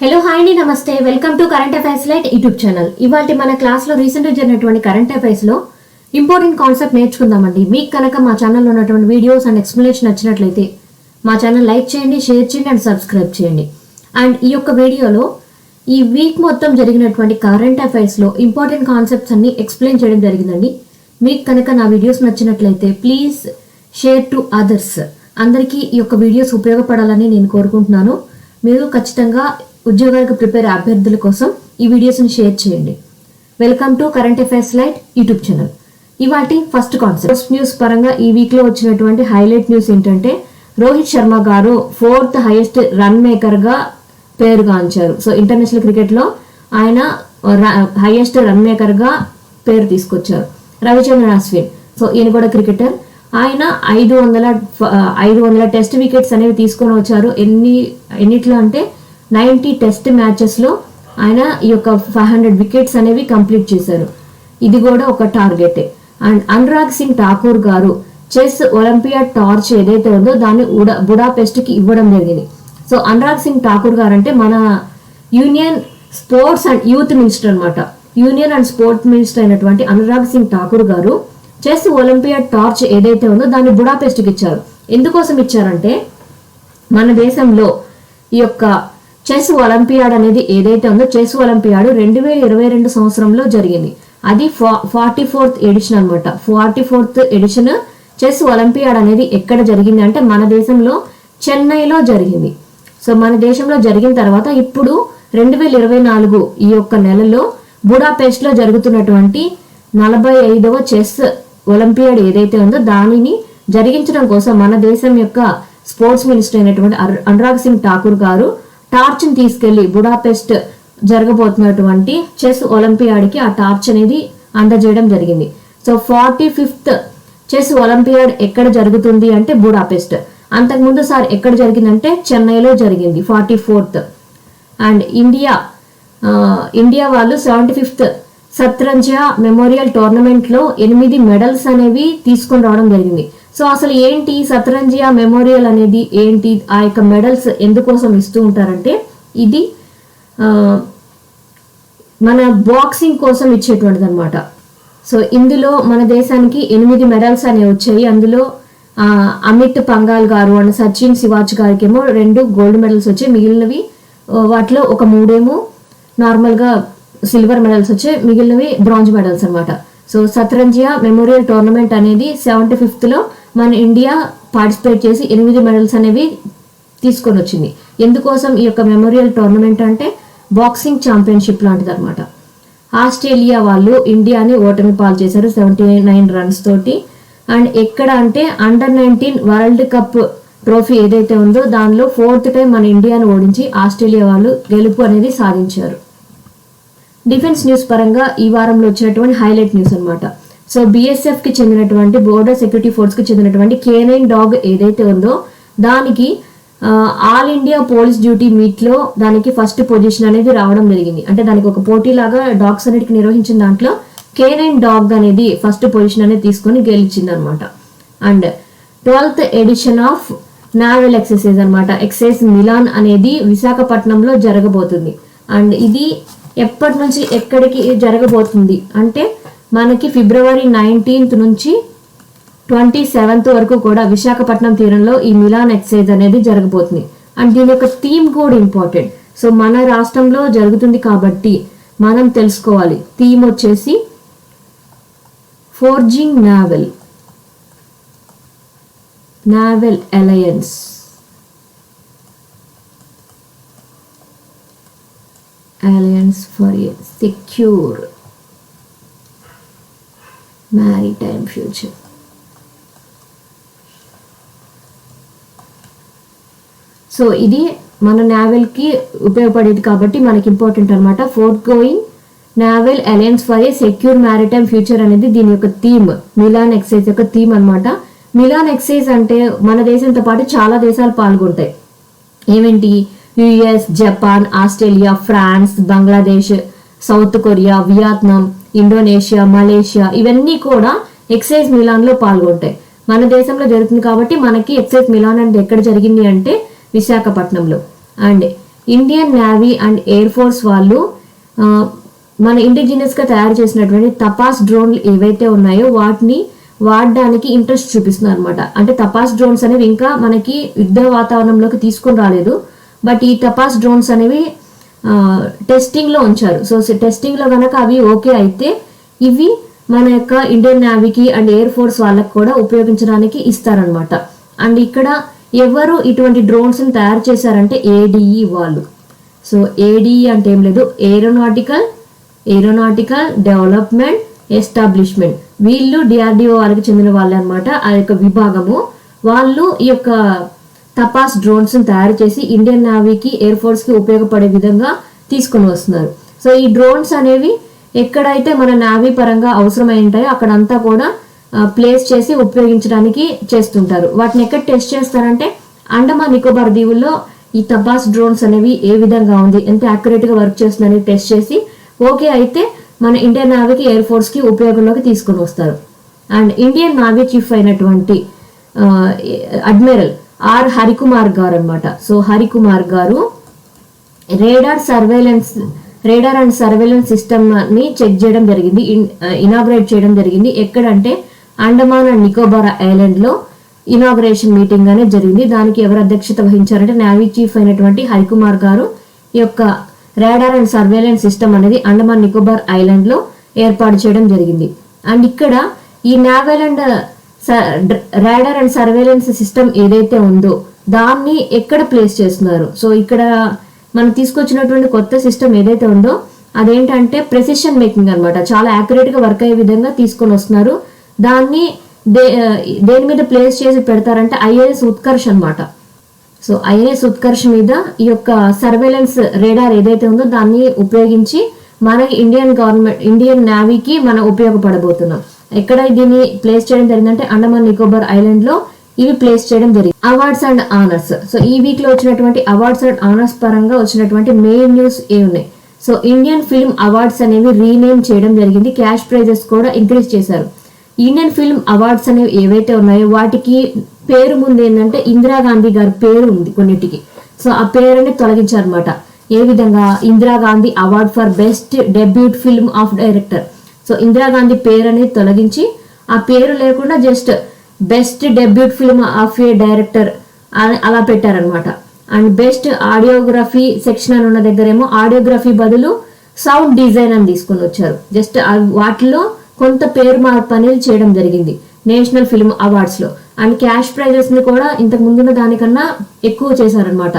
Hello hi అండి, నమస్తే. Welcome to current affairs light YouTube channel. ఇవాళ మన క్లాస్లో రీసెంట్గా జరిగినటువంటి కరెంట్ అఫైర్స్లో ఇంపార్టెంట్ కాన్సెప్ట్ నేర్చుకుందామండి. మీకు కనుక మా ఛానల్లో ఉన్నటువంటి వీడియోస్ అండ్ ఎక్స్ప్లెనేషన్ నచ్చినట్లయితే మా ఛానల్ లైక్ చేయండి, షేర్ చేయండి అండ్ సబ్స్క్రైబ్ చేయండి. అండ్ ఈ యొక్క వీడియోలో ఈ వీక్ మొత్తం జరిగినటువంటి కరెంట్ అఫైర్స్లో ఇంపార్టెంట్ కాన్సెప్ట్స్ అన్ని ఎక్స్ప్లెయిన్ చేయడం జరిగిందండి. మీకు కనుక నా వీడియోస్ నచ్చినట్లయితే ప్లీజ్ షేర్ టు అదర్స్. అందరికీ ఈ యొక్క వీడియోస్ ఉపయోగపడాలని నేను కోరుకుంటున్నాను. మీరు ఖచ్చితంగా ఉద్యోగాలకు ప్రిపేర్ అభ్యర్థుల కోసం ఈ వీడియోస్ని షేర్ చేయండి. Welcome to current affairs light YouTube channel. ఇవాటి ఫస్ట్ కాన్సెప్ట్ న్యూస్ పరంగా ఈ వీక్లో వచ్చినటువంటి హైలైట్ న్యూస్ ఏంటంటే, రోహిత్ శర్మ గారు 4th హైయెస్ట్ రన్ మేకర్గా పేరుగాంచారు. సో ఇంటర్నేషనల్ క్రికెట్లో ఆయన హైయెస్ట్ రన్ మేకర్గా పేరు తీసుకొచ్చారు. రవిచంద్రన్ అశ్విన్, సో ఈయన కూడా క్రికెటర్. ఆయన 500 టెస్ట్ వికెట్స్ అనేవి తీసుకొని వచ్చారు. ఎన్నిట్లో అంటే 90 టెస్ట్ మ్యాచెస్లో ఆయన ఈ యొక్క 500 వికెట్స్ అనేవి కంప్లీట్ చేశారు. ఇది కూడా ఒక టార్గెటే. అండ్ అనురాగ్ సింగ్ ఠాకూర్ గారు చెస్ ఒలింపియాడ్ టార్చ్ ఏదైతే ఉందో దాన్ని బుడాపెస్ట్కి ఇవ్వడం జరిగింది. సో అనురాగ్ సింగ్ ఠాకూర్ గారు అంటే మన union sports and youth minister అనమాట. యూనియన్ అండ్ స్పోర్ట్స్ మినిస్టర్ అయినటువంటి అనురాగ్ సింగ్ ఠాకూర్ గారు చెస్ ఒలింపియాడ్ టార్చ్ ఏదైతే ఉందో దాన్ని బుడాపెస్ట్కి ఇచ్చారు. ఎందుకోసం ఇచ్చారంటే, మన దేశంలో ఈ యొక్క చెస్ ఒలింపియాడ్ అనేది ఏదైతే ఉందో చెస్ ఒలింపియాడ్ 2022 సంవత్సరంలో జరిగింది. అది 44th ఎడిషన్ అనమాట. 44th ఎడిషన్ చెస్ ఒలింపియాడ్ అనేది ఎక్కడ జరిగింది అంటే మన దేశంలో చెన్నైలో జరిగింది. సో మన దేశంలో జరిగిన తర్వాత ఇప్పుడు 2024 ఈ యొక్క నెలలో బుడాపెస్ట్లో జరుగుతున్నటువంటి 45వ చెస్ ఒలింపియాడ్ ఏదైతే ఉందో దానిని జరిగించడం కోసం మన దేశం యొక్క స్పోర్ట్స్ మినిస్టర్ అయినటువంటి అనురాగ్ సింగ్ ఠాకూర్ గారు టార్చ్ని తీసుకెళ్లి బుడాపెస్ట్ జరగబోతున్నటువంటి చెస్ ఒలింపియాడ్కి ఆ టార్చ్ అనేది అందజేయడం జరిగింది. సో 45th చెస్ ఒలింపియాడ్ ఎక్కడ జరుగుతుంది అంటే బుడాపెస్ట్. అంతకుముందు సార్ ఎక్కడ జరిగిందంటే చెన్నైలో జరిగింది 44th. అండ్ ఇండియా వాళ్ళు 75th సత్రంజ మెమోరియల్ టోర్నమెంట్లో 8 మెడల్స్ అనేవి తీసుకొని రావడం జరిగింది. సో అసలు ఏంటి సత్రంజియా మెమోరియల్ అనేది ఏంటి, ఆ యొక్క మెడల్స్ ఎందుకోసం ఇస్తూ ఉంటారంటే, ఇది మన బాక్సింగ్ కోసం ఇచ్చేటువంటిది అనమాట. సో ఇందులో మన దేశానికి 8 మెడల్స్ అనేవి వచ్చాయి. అందులో అమిత్ పంగాల్ గారు అండ్ సచిన్ శివాజ్ గారికి ఏమో 2 గోల్డ్ మెడల్స్ వచ్చాయి. మిగిలినవి వాటిలో ఒక 3 నార్మల్గా సిల్వర్ మెడల్స్ వచ్చాయి, మిగిలినవి బ్రాంజ్ మెడల్స్ అనమాట. సో సత్రంజియా మెమోరియల్ టోర్నమెంట్ అనేది 75th మన ఇండియా పార్టిసిపేట్ చేసి 8 మెడల్స్ అనేవి తీసుకొని వచ్చింది. ఎందుకోసం ఈ యొక్క మెమోరియల్ టోర్నమెంట్ అంటే బాక్సింగ్ ఛాంపియన్షిప్ లాంటిది అనమాట. ఆస్ట్రేలియా వాళ్ళు ఇండియాని ఓటమి పాలు చేశారు 79 రన్స్ తోటి. అండ్ ఎక్కడ అంటే అండర్-19 వరల్డ్ కప్ ట్రోఫీ ఏదైతే ఉందో దానిలో 4th టైం మన ఇండియాను ఓడించి ఆస్ట్రేలియా వాళ్ళు గెలుపు అనేది సాధించారు. డిఫెన్స్ న్యూస్ పరంగా ఈ వారంలో వచ్చినటువంటి హైలైట్ న్యూస్ అనమాట. సో BSF కి చెందినటువంటి బోర్డర్ సెక్యూరిటీ ఫోర్స్ కి చెందినటువంటి K9 డాగ్ ఏదైతే ఉందో దానికి all India police duty meet లో దానికి ఫస్ట్ పొజిషన్ అనేది రావడం జరిగింది. అంటే దానికి ఒక పోటీ లాగా డాగ్స్ అన్నిటికి నిర్వహించిన దాంట్లో K9 డాగ్ అనేది ఫస్ట్ పొజిషన్ అనేది తీసుకొని గెలిచింది అనమాట. And 12th edition of naval exercise అనమాట. ఎక్సైజ్ మిలాన్ అనేది విశాఖపట్నంలో జరగబోతుంది. అండ్ ఇది ఎప్పటి నుంచి ఎక్కడికి జరగబోతుంది అంటే మనకి February 19th నుంచి 27th వరకు కూడా విశాఖపట్నం తీరంలో ఈ మిలాన్ ఎక్సైజ్ అనేది జరగబోతుంది. అండ్ దీని యొక్క థీమ్ కూడా ఇంపార్టెంట్. సో మన రాష్ట్రంలో జరుగుతుంది కాబట్టి మనం తెలుసుకోవాలి. థీమ్ వచ్చేసి forging naval alliance. Alliance for a secure maritime future. So ఇది మన నావెల్కి ఉపయోగపడేది కాబట్టి మనకి ఇంపార్టెంట్ అనమాట. Forth going naval alliance for a secure maritime future అనేది దీని యొక్క థీమ్. మిలాన్ ఎక్సైజ్ యొక్క థీమ్ అనమాట. మిలాన్ ఎక్సైజ్ అంటే మన దేశంతో పాటు చాలా దేశాలు పాల్గొంటాయి. ఏమేంటి? US, Japan, Australia, France, Bangladesh, south Korea, Vietnam, Indonesia, Malaysia ఇవన్నీ కూడా ఎక్సైజ్ మిలాన్లో పాల్గొంటాయి. మన దేశంలో జరుగుతుంది కాబట్టి మనకి ఎక్సైజ్ మిలాన్ అంటే ఎక్కడ జరిగింది అంటే విశాఖపట్నంలో. And Indian navy and air force వాళ్ళు మన ఇండిజినియస్ గా తయారు చేసినటువంటి తపాస్ డ్రోన్లు ఏవైతే ఉన్నాయో వాటిని వాడడానికి ఇంట్రెస్ట్ చూపిస్తున్నారు అనమాట. అంటే తపాస్ డ్రోన్స్ అనేవి ఇంకా మనకి యుద్ధ వాతావరణంలోకి తీసుకొని రాలేదు, బట్ ఈ తపాస్ డ్రోన్స్ అనేవి టెస్టింగ్ లో ఉంచారు. సో టెస్టింగ్ లో కనుక అవి ఓకే అయితే ఇవి మన యొక్క ఇండియన్ నేవీకి అండ్ ఎయిర్ ఫోర్స్ వాళ్ళకి కూడా ఉపయోగించడానికి ఇస్తారనమాట. అండ్ ఇక్కడ ఎవరు ఇటువంటి డ్రోన్స్ ని తయారు చేశారంటే ఏడిఈ వాళ్ళు. సో ఏడిఈ అంటే ఏం లేదు, ఏరోనాటికల్ డెవలప్మెంట్ ఎస్టాబ్లిష్మెంట్. వీళ్ళు డిఆర్డిఓ వాళ్ళకి చెందిన వాళ్ళే అనమాట. ఆ యొక్క విభాగము వాళ్ళు ఈ యొక్క తపాస్ డ్రోన్స్ ని తయారు చేసి ఇండియన్ నేవీకి ఎయిర్ ఫోర్స్ కి ఉపయోగపడే విధంగా తీసుకొని వస్తున్నారు. సో ఈ డ్రోన్స్ అనేవి ఎక్కడైతే మన నేవీ పరంగా అవసరమై ఉంటాయో అక్కడంతా కూడా ప్లేస్ చేసి ఉపయోగించడానికి చేస్తుంటారు. వాటిని ఎక్కడ టెస్ట్ చేస్తారంటే అండమాన్ నికోబార్ దీవుల్లో ఈ తపాస్ డ్రోన్స్ అనేవి ఏ విధంగా ఉంది, ఎంత యాక్యురేట్ గా వర్క్ చేస్తుందని టెస్ట్ చేసి ఓకే అయితే మన ఇండియన్ నేవీకి ఎయిర్ ఫోర్స్ కి ఉపయోగంలోకి తీసుకొని వస్తారు. అండ్ ఇండియన్ నేవీ చీఫ్ అయినటువంటి అడ్మిరల్ ఆర్ హరికుమార్ గారు అనమాట. సో హరికుమార్ గారు రేడార్ అండ్ సర్వేలెన్స్ సిస్టమ్ ని చెక్ చేయడం జరిగింది, ఇనాగ్రేట్ చేయడం జరిగింది. ఎక్కడంటే అండమాన్ అండ్ నికోబార్ ఐలాండ్ లో ఇనాగ్రేషన్ మీటింగ్ అనేది జరిగింది. దానికి ఎవరు అధ్యక్షత వహించారంటే నేవీ చీఫ్ అయినటువంటి హరికుమార్ గారు ఈ యొక్క రాడార్ అండ్ సర్వేలెన్స్ సిస్టమ్ అనేది అండమాన్ నికోబార్ ఐలాండ్ లో ఏర్పాటు చేయడం జరిగింది. అండ్ ఇక్కడ ఈ naval and radar and surveillance system ఏదైతే ఉందో దాన్ని ఎక్కడ ప్లేస్ చేస్తున్నారు. సో ఇక్కడ మనం తీసుకొచ్చినటువంటి కొత్త సిస్టమ్ ఏదైతే ఉందో అదేంటంటే ప్రెసిషన్ మేకింగ్ అనమాట. చాలా యాక్యురేట్ గా వర్క్ అయ్యే విధంగా తీసుకొని వస్తున్నారు. దాన్ని దేని మీద ప్లేస్ చేసి పెడతారంటే ఐఎన్ఎస్ ఉత్కర్ష్ అనమాట. సో ఐఎన్ఎస్ ఉత్కర్ష్ మీద ఈ యొక్క సర్వేలెన్స్ రేడార్ ఏదైతే ఉందో దాన్ని ఉపయోగించి మన ఇండియన్ నేవీకి మనం ఉపయోగపడబోతున్నాం. ఎక్కడ దీన్ని ప్లేస్ చేయడం జరిగిందంటే అండమాన్ నికోబార్ ఐలాండ్ లో ఇవి ప్లేస్ చేయడం జరిగింది. Awards and honours. సో ఈ వీక్ లో వచ్చినటువంటి అవార్డ్స్ అండ్ ఆనర్స్ పరంగా వచ్చినటువంటి మెయిన్ న్యూస్ ఏమున్నాయి. సో ఇండియన్ ఫిల్మ్ అవార్డ్స్ అనేవి రీనేమ్ చేయడం జరిగింది, క్యాష్ ప్రైజెస్ కూడా ఇంక్రీజ్ చేశారు. ఇండియన్ ఫిల్మ్ అవార్డ్స్ అనేవి ఏవైతే ఉన్నాయో వాటికి పేరు ముందు ఏంటంటే ఇందిరాగాంధీ గారి పేరు ఉంది కొన్నిటికి. సో ఆ పేరుని తొలగించారనమాట. ఏ విధంగా Indira Gandhi award for best debut film of director. So Indira Gandhi పేరు అనేది తొలగించి ఆ పేరు లేకుండా just best debut film of A director అలా పెట్టారనమాట. అండ్ బెస్ట్ ఆడియోగ్రఫీ సెక్షన్ అని ఉన్న దగ్గరేమో ఆడియోగ్రఫీ బదులు సౌండ్ డిజైన్ అని తీసుకొని వచ్చారు. జస్ట్ వాటిలో కొంత పేరు మార్పు అనేది చేయడం జరిగింది నేషనల్ ఫిల్మ్ అవార్డ్స్ లో. అండ్ క్యాష్ ప్రైజెస్ ని కూడా ఇంతకు ముందున్న దానికన్నా ఎక్కువ చేశారనమాట.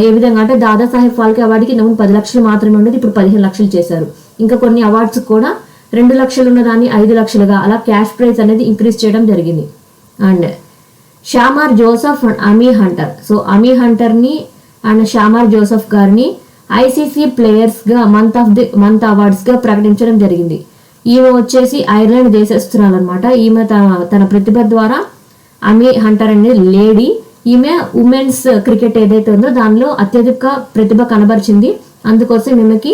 ఏ విధంగా అంటే దాదాసాహెబ్ ఫాల్కే అవార్డుకి ఇంతకుముందు 10 లక్షలు మాత్రమే ఉండేది, ఇప్పుడు 15 లక్షలు చేశారు. ఇంకా కొన్ని అవార్డ్స్ కూడా 2 లక్షలు ఉన్న దాన్ని 5 లక్షలుగా అలా క్యాష్ ప్రైజ్ అనేది ఇంక్రీజ్ చేయడం జరిగింది. And Shamar Joseph and Amy Hunter. So Amy Hunter ని అండ్ షామార్ జోసెఫ్ గారిని ఐసీసీ ప్లేయర్స్ గా మంత్ అవార్డ్స్ గా ప్రకటించడం జరిగింది. ఈమె వచ్చేసి ఐర్లాండ్ దేశస్తురాలు అనమాట. ఈమె తన ప్రతిభ ద్వారా అమీ హంటర్ అనే లేడీ, ఈమె ఉమెన్స్ క్రికెట్ ఏదైతే ఉందో దానిలో అత్యధిక ప్రతిభ కనబరిచింది. అందుకోసం ఈమెకి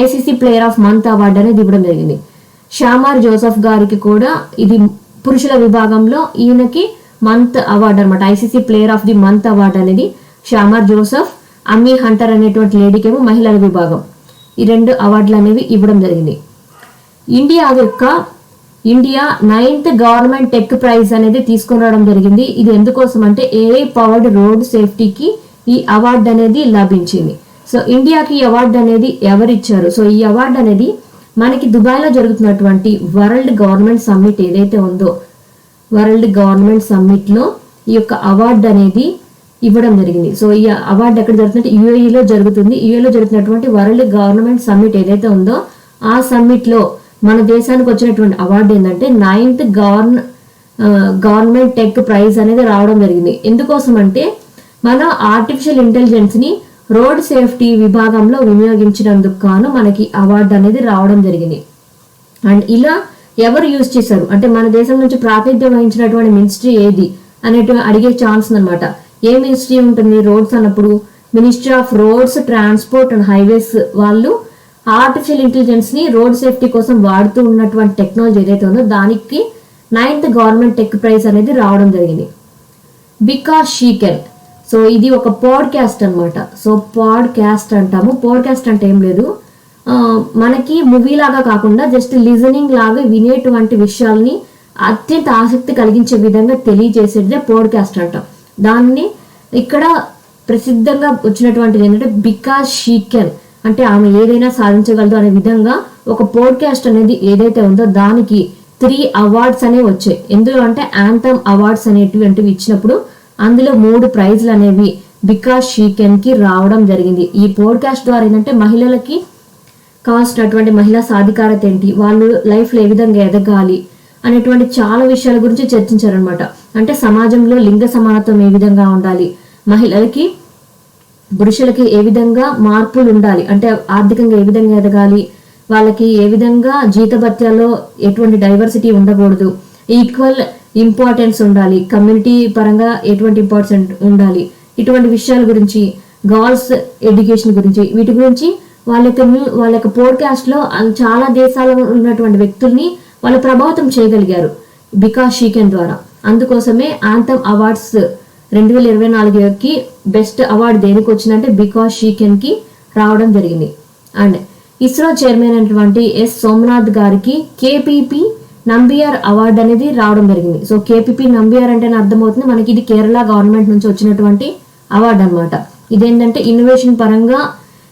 ICC player of month award అనేది ఇవ్వడం జరిగింది. షామార్ జోసెఫ్ గారికి కూడా ఇది పురుషుల విభాగంలో ఈయనకి మంత్ అవార్డు అనమాట. ICC player of the month award అనేది షామార్ జోసెఫ్, అమీ హంటర్ అనేటువంటి లేడీకి ఏమో మహిళల విభాగం. ఈ 2 అవార్డులు అనేవి ఇవ్వడం జరిగింది. India 9th government tech praise అనేది తీసుకుని రావడం జరిగింది. ఇది ఎందుకోసం అంటే ఏఐ పవర్డ్ రోడ్ సేఫ్టీకి ఈ అవార్డు అనేది లభించింది. సో ఇండియాకి ఈ అవార్డు అనేది ఎవరిచ్చారు? సో ఈ అవార్డు అనేది మనకి దుబాయ్లో జరుగుతున్నటువంటి వరల్డ్ గవర్నమెంట్ సమ్మిట్ ఏదైతే ఉందో వరల్డ్ గవర్నమెంట్ సమ్మిట్ లో ఈ యొక్క అవార్డు అనేది ఇవ్వడం జరిగింది. సో ఈ అవార్డు ఎక్కడ జరుగుతుందంటే యుఏఈలో జరుగుతుంది. యుఏలో జరుగుతున్నటువంటి వరల్డ్ గవర్నమెంట్ సమ్మిట్ ఏదైతే ఉందో ఆ సమ్మిట్ లో మన దేశానికి వచ్చినటువంటి అవార్డు ఏంటంటే 9th గవర్నమెంట్ టెక్ ప్రైజ్ అనేది రావడం జరిగింది. ఎందుకోసం అంటే మన ఆర్టిఫిషియల్ ఇంటెలిజెన్స్ ని రోడ్ సేఫ్టీ విభాగంలో వినియోగించినందుకు గాను మనకి అవార్డు అనేది రావడం జరిగింది. అండ్ ఇలా ఎవరు యూజ్ చేశారు అంటే మన దేశం నుంచి ప్రాతినిధ్యం వహించినటువంటి మినిస్ట్రీ ఏది అనేటువంటి అడిగే ఛాన్స్ అనమాట. ఏ మినిస్ట్రీ ఉంటుంది రోడ్స్ అన్నప్పుడు? Ministry of roads, transport and highways వాళ్ళు ఆర్టిఫిషియల్ ఇంటెలిజెన్స్ ని రోడ్ సేఫ్టీ కోసం వాడుతూ ఉన్నటువంటి టెక్నాలజీ ఏదైతే ఉందో దానికి 9th గవర్నమెంట్ టెక్ ప్రైజ్ అనేది రావడం జరిగింది. Because she can. సో ఇది ఒక పాడ్కాస్ట్ అనమాట. సో పాడ్కాస్ట్ అంటాము. పాడ్కాస్ట్ అంటే ఏం లేదు, మనకి మూవీ లాగా కాకుండా జస్ట్ లిజనింగ్ లాగా వినేటువంటి విషయాల్ని అత్యంత ఆసక్తి కలిగించే విధంగా తెలియజేసేదే పాడ్కాస్ట్ అంటాం. దాన్ని ఇక్కడ ప్రసిద్ధంగా వచ్చినటువంటిది ఏంటంటే బికాజ్ షీ కెన్, అంటే ఆమె ఏదైనా సాధించగలదు అనే విధంగా ఒక పాడ్కాస్ట్ అనేది ఏదైతే ఉందో దానికి 3 అవార్డ్స్ అనేవి వచ్చాయి. ఎందులో అంటే యాంథమ్ అవార్డ్స్ అనేటువంటివి ఇచ్చినప్పుడు అందులో 3 ప్రైజ్లు అనేవి బికాజ్ షీ కెన్ కి రావడం జరిగింది. ఈ పాడ్కాస్ట్ ద్వారా ఏంటంటే మహిళలకి కావాల్సినటువంటి మహిళా సాధికారత ఏంటి, వాళ్ళు లైఫ్లో ఏ విధంగా ఎదగాలి అనేటువంటి చాలా విషయాల గురించి చర్చించారనమాట. అంటే సమాజంలో లింగ సమానత్వం ఏ విధంగా ఉండాలి, మహిళలకి పురుషులకి ఏ విధంగా మార్పులు ఉండాలి, అంటే ఆర్థికంగా ఏ విధంగా ఎదగాలి, వాళ్ళకి ఏ విధంగా జీతభత్యాల్లో ఎటువంటి డైవర్సిటీ ఉండకూడదు, ఈక్వల్ ఇంపార్టెన్స్ ఉండాలి, కమ్యూనిటీ పరంగా ఎటువంటి ఇంపార్టెన్స్ ఉండాలి, ఇటువంటి విషయాల గురించి, గర్ల్స్ ఎడ్యుకేషన్ గురించి, వీటి గురించి వాళ్ళ యొక్క పాడ్కాస్ట్ లో చాలా దేశాలలో ఉన్నటువంటి వ్యక్తుల్ని వాళ్ళు ప్రభావితం చేయగలిగారు బికాజ్ షీ కెన్ ద్వారా. అందుకోసమే యాంథమ్ అవార్డ్స్ 2024కి బెస్ట్ అవార్డు దేనికి వచ్చిందంటే బికాజ్ షీ కెన్ కి రావడం జరిగింది. అండ్ ఇస్రో చైర్మన్ అయినటువంటి ఎస్ సోమనాథ్ గారికి కేపీపీ నంబియార్ అవార్డు అనేది రావడం జరిగింది. సో కేపీపీ నంబియార్ అంటే అర్థమవుతుంది మనకి ఇది కేరళ గవర్నమెంట్ నుంచి వచ్చినటువంటి అవార్డు అనమాట. ఇదేంటంటే ఇన్నోవేషన్ పరంగా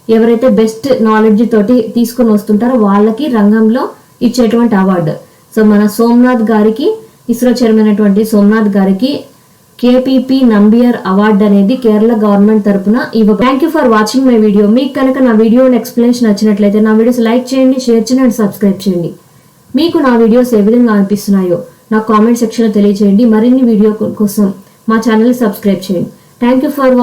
ఎవరైతే బెస్ట్ నాలెడ్జ్ తోటి తీసుకొని వస్తుంటారో వాళ్ళకి రంగంలో ఇచ్చేటువంటి అవార్డు. సో మన సోమనాథ్ గారికి, ఇస్రో చైర్మన్ అయినటువంటి సోమనాథ్ గారికి కేపీపీ నంబియార్ అవార్డు అనేది కేరళ గవర్నమెంట్ తరపున ఇవ్వ. Thank you for watching my video. మీకు కనుక నా వీడియో ఎక్స్ప్లెనేషన్ నచ్చినట్లయితే నా వీడియోస్ లైక్ చేయండి, షేర్ చేయండి అండ్ సబ్స్క్రైబ్ చేయండి. మీకు నా వీడియోస్ ఏ విధంగా అనిపిస్తున్నాయో నా కామెంట్ సెక్షన్లో తెలియజేయండి. మరిన్ని వీడియో కోసం మా ఛానల్ని సబ్స్క్రైబ్ చేయండి. Thank you for